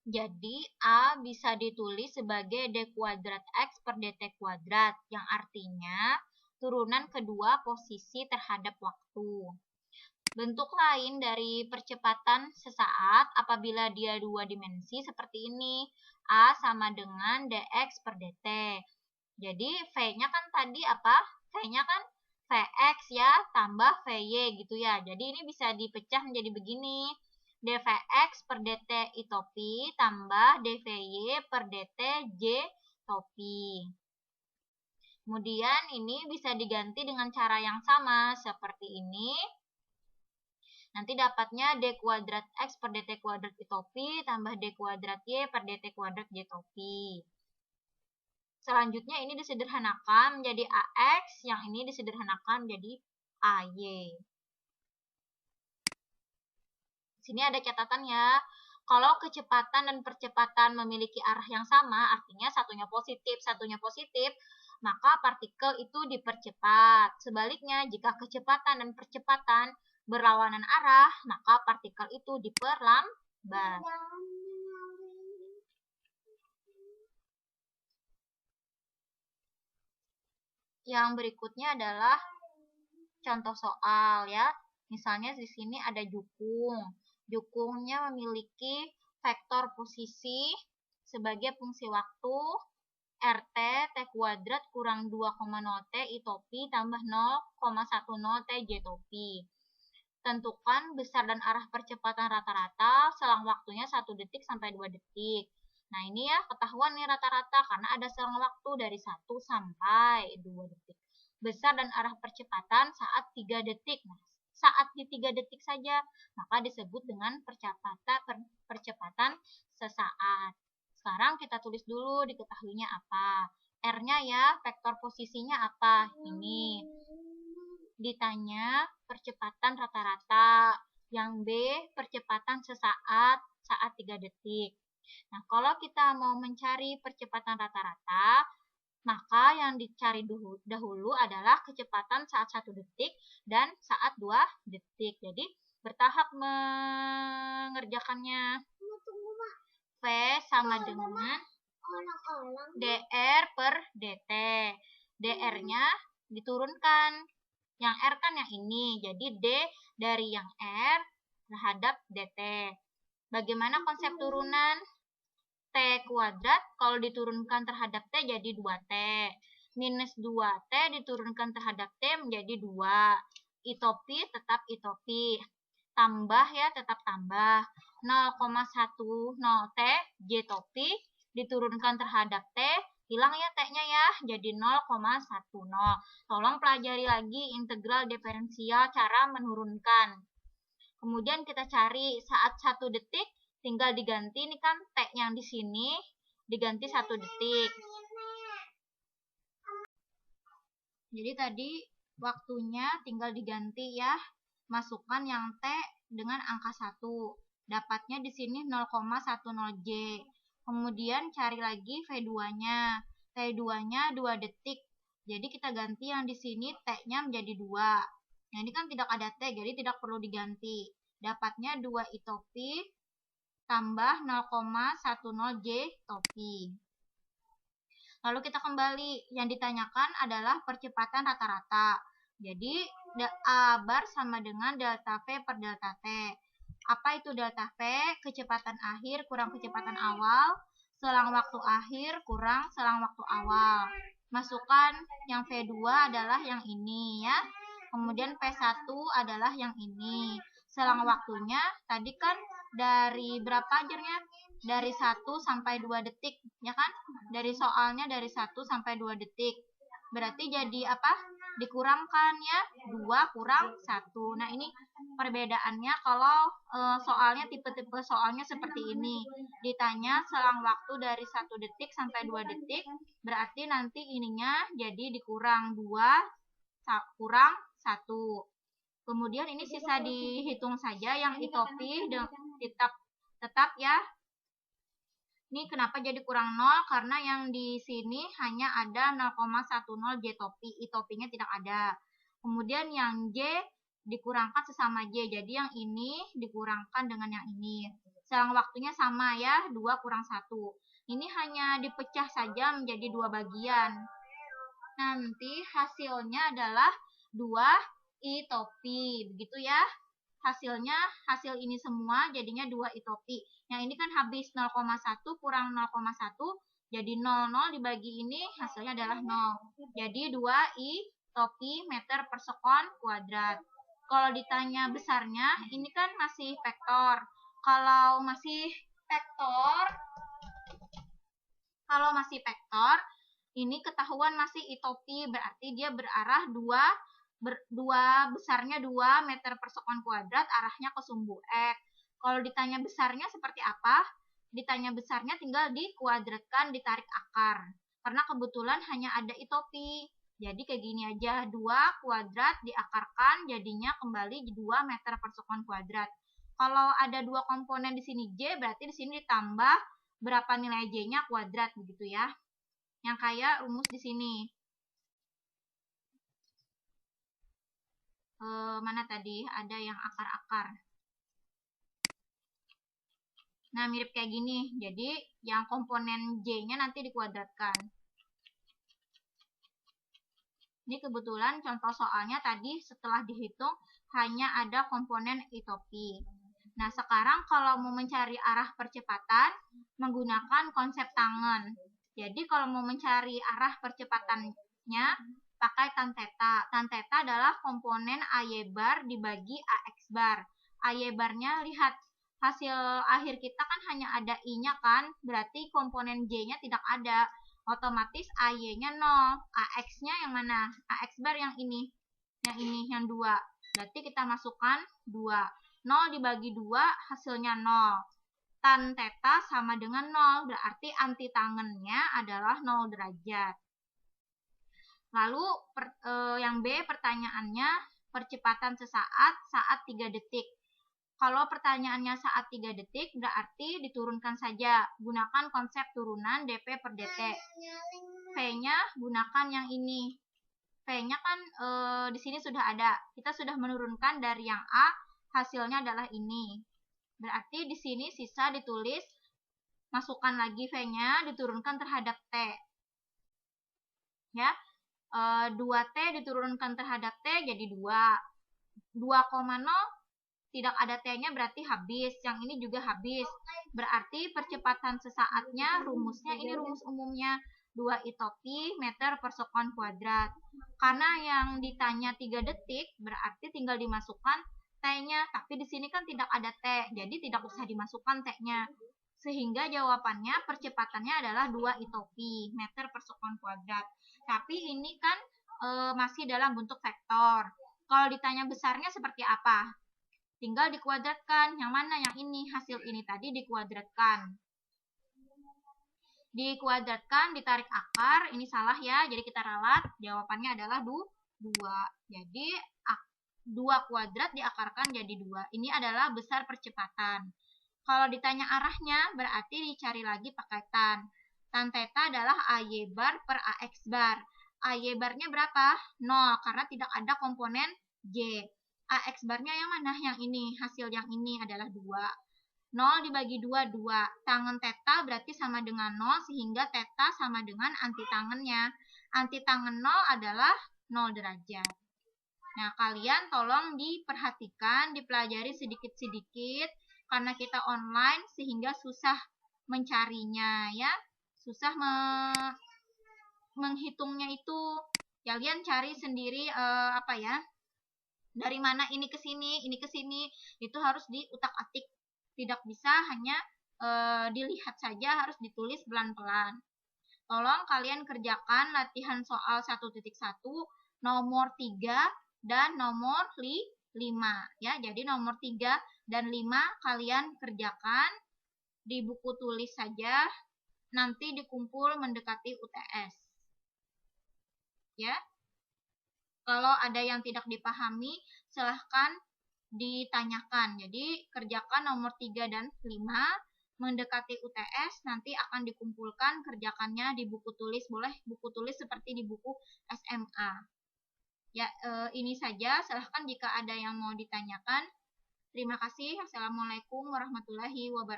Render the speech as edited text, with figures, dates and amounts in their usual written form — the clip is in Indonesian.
Jadi, A bisa ditulis sebagai d kuadrat X per dt kuadrat, yang artinya turunan kedua posisi terhadap waktu. Bentuk lain dari percepatan sesaat apabila dia dua dimensi seperti ini. A sama dengan dx per dt. Jadi, V-nya kan tadi apa? V-nya kan Vx ya, tambah Vy gitu ya. Jadi, ini bisa dipecah menjadi begini. dvx per dt I topi tambah dvy per dt j topi. Kemudian ini bisa diganti dengan cara yang sama seperti ini. Nanti dapatnya d kuadrat X per dt kuadrat I topi tambah d kuadrat Y per dt kuadrat J topi. Selanjutnya ini disederhanakan menjadi AX, yang ini disederhanakan menjadi AY. Sini ada catatan ya. Kalau kecepatan dan percepatan memiliki arah yang sama, artinya satunya positif, maka partikel itu dipercepat. Sebaliknya, jika kecepatan dan percepatan berlawanan arah, maka partikel itu diperlambat. Yang berikutnya adalah contoh soal ya. Misalnya di sini ada jukung. Jukungnya memiliki vektor posisi sebagai fungsi waktu RT T kuadrat kurang 2,0 T I topi tambah 0,10 T J topi. Tentukan besar dan arah percepatan rata-rata selang waktunya 1 detik sampai 2 detik. Nah, ini ya ketahuan nih rata-rata karena ada selang waktu dari 1 sampai 2 detik. Besar dan arah percepatan saat 3 detik. Nah, saat di 3 detik saja, maka disebut dengan percepatan sesaat. Sekarang kita tulis dulu diketahuinya apa. R-nya ya, vektor posisinya apa? Ini. Ditanya percepatan rata-rata. Yang B, percepatan sesaat saat 3 detik. Nah, kalau kita mau mencari percepatan rata-rata, maka yang dicari dahulu adalah kecepatan saat 1 detik dan saat 2 detik. Jadi, bertahap mengerjakannya. V sama dengan dr per dt. dr-nya diturunkan. Yang R kan yang ini. Jadi, D dari yang R terhadap dt. Bagaimana konsep turunan? T kuadrat kalau diturunkan terhadap T jadi 2T. Minus 2T diturunkan terhadap T menjadi 2. I topi tetap I topi. Tambah ya, tetap tambah. 0,10 T J topi diturunkan terhadap T. Hilang ya T-nya ya, jadi 0,10. Tolong pelajari lagi integral diferensial cara menurunkan. Kemudian kita cari saat 1 detik, tinggal diganti, ini kan T yang di sini, diganti 1 detik. Jadi tadi waktunya tinggal diganti ya, masukkan yang T dengan angka 1. Dapatnya di sini 0,10 J. Kemudian cari lagi V2-nya. V2-nya 2 detik. Jadi kita ganti yang di sini T-nya menjadi 2. Nah, ini kan tidak ada T, jadi tidak perlu diganti. Dapatnya 2 I topi tambah 0,10 J topi. Lalu kita kembali, yang ditanyakan adalah percepatan rata-rata. Jadi, A bar sama dengan delta V per delta T. Apa itu delta V? Kecepatan akhir kurang kecepatan awal, selang waktu akhir kurang selang waktu awal. Masukkan yang V2 adalah yang ini ya. Kemudian P1 adalah yang ini. Selang waktunya tadi kan dari berapa ajarnya? Dari 1 sampai 2 detik, ya kan? Dari soalnya dari 1 sampai 2 detik. Berarti jadi apa? Dikurangkan ya, 2 kurang 1. Nah, ini perbedaannya kalau soalnya tipe-tipe soalnya seperti ini. Ditanya selang waktu dari 1 detik sampai 2 detik, berarti nanti ininya jadi dikurang 2 kurang 1. Kemudian ini sisa dihitung saja yang I topi tetap ya. Ini kenapa jadi kurang 0? Karena yang di sini hanya ada 0,10 J topi. I topinya tidak ada. Kemudian yang J dikurangkan sesama J. Jadi yang ini dikurangkan dengan yang ini. selang waktunya sama ya, 2 kurang 1. Ini hanya dipecah saja menjadi 2 bagian. Nanti hasilnya adalah 2 I topi, begitu ya. Hasil ini semua jadinya 2 I topi. Yang ini kan habis 0,1 kurang 0,1, jadi 0 dibagi ini hasilnya adalah 0. Jadi 2 I topi meter per sekon kuadrat. Kalau ditanya besarnya, ini kan masih vektor. Kalau masih vektor, ini ketahuan masih I topi, berarti dia berarah besarnya 2 meter per sekon kuadrat, arahnya ke sumbu X. Kalau ditanya besarnya seperti apa? Ditanya besarnya tinggal dikuadratkan, ditarik akar. Karena kebetulan hanya ada I topi. Jadi kayak gini aja, 2 kuadrat diakarkan jadinya kembali 2 meter per sekon kuadrat. Kalau ada 2 komponen di sini J, berarti di sini ditambah berapa nilai J-nya kuadrat begitu ya. Yang kayak rumus di sini. Mana tadi ada yang akar-akar. Nah, mirip kayak gini. Jadi, yang komponen J-nya nanti dikuadratkan. Ini kebetulan contoh soalnya tadi setelah dihitung hanya ada komponen I topi. Nah, sekarang kalau mau mencari arah percepatan menggunakan konsep tangen. Jadi, kalau mau mencari arah percepatannya pakai tan theta. Tan theta adalah komponen AY bar dibagi AX bar. AY barnya lihat hasil akhir kita kan hanya ada I-nya kan, berarti komponen J-nya tidak ada. Otomatis AY-nya 0. AX-nya yang mana? AX bar yang ini. Yang 2. Berarti kita masukkan 2. 0 dibagi 2 hasilnya 0. Tan theta sama dengan 0. Berarti anti tangennya adalah 0 derajat. Lalu yang B pertanyaannya percepatan sesaat saat 3 detik. Kalau pertanyaannya saat 3 detik, berarti diturunkan saja. Gunakan konsep turunan dP per dt. V-nya gunakan yang ini. V-nya kan di sini sudah ada. Kita sudah menurunkan dari yang A, hasilnya adalah ini. Berarti di sini sisa ditulis, masukkan lagi V-nya, diturunkan terhadap T. Ya, 2T diturunkan terhadap T jadi 2. 2,0 tidak ada T-nya berarti habis. Yang ini juga habis. Berarti percepatan sesaatnya rumusnya ini rumus umumnya 2 I topi meter per sekon kuadrat. Karena yang ditanya 3 detik berarti tinggal dimasukkan T-nya. Tapi di sini kan tidak ada T. Jadi tidak usah dimasukkan T-nya. Sehingga jawabannya percepatannya adalah 2 I topi meter per sekon kuadrat. Tapi ini kan masih dalam bentuk vektor. Kalau ditanya besarnya seperti apa? Tinggal dikuadratkan. Yang mana? Yang ini. Hasil ini tadi dikuadratkan. Dikuadratkan, ditarik akar. Ini salah ya. Jadi kita ralat. Jawabannya adalah 2. Jadi 2 kuadrat diakarkan jadi 2. Ini adalah besar percepatan. Kalau ditanya arahnya, berarti dicari lagi pakai tan. Tan theta adalah AY bar per AX bar. AY barnya berapa? 0. Karena tidak ada komponen J. AX barnya yang mana? Yang ini. Hasil yang ini adalah 2. 0 dibagi 2, 2. Tangen theta berarti sama dengan 0, sehingga theta sama dengan anti tangennya. Anti tangen 0 adalah 0 derajat. Nah, kalian tolong diperhatikan, dipelajari sedikit-sedikit, karena kita online sehingga susah mencarinya ya. Susah menghitungnya itu. Kalian cari sendiri dari mana ini ke sini, itu harus diutak-atik. Tidak bisa hanya dilihat saja, harus ditulis pelan-pelan. Tolong kalian kerjakan latihan soal 1.1 nomor 3 dan nomor 5 ya. Jadi nomor 3 dan 5 kalian kerjakan di buku tulis saja, nanti dikumpul mendekati UTS. Ya. Kalau ada yang tidak dipahami, silahkan ditanyakan. Jadi, kerjakan nomor 3 dan 5, mendekati UTS, nanti akan dikumpulkan kerjakannya di buku tulis. Boleh buku tulis seperti di buku SMA. Ya, ini saja. Silahkan jika ada yang mau ditanyakan. Terima kasih. Assalamualaikum warahmatullahi wabarakatuh.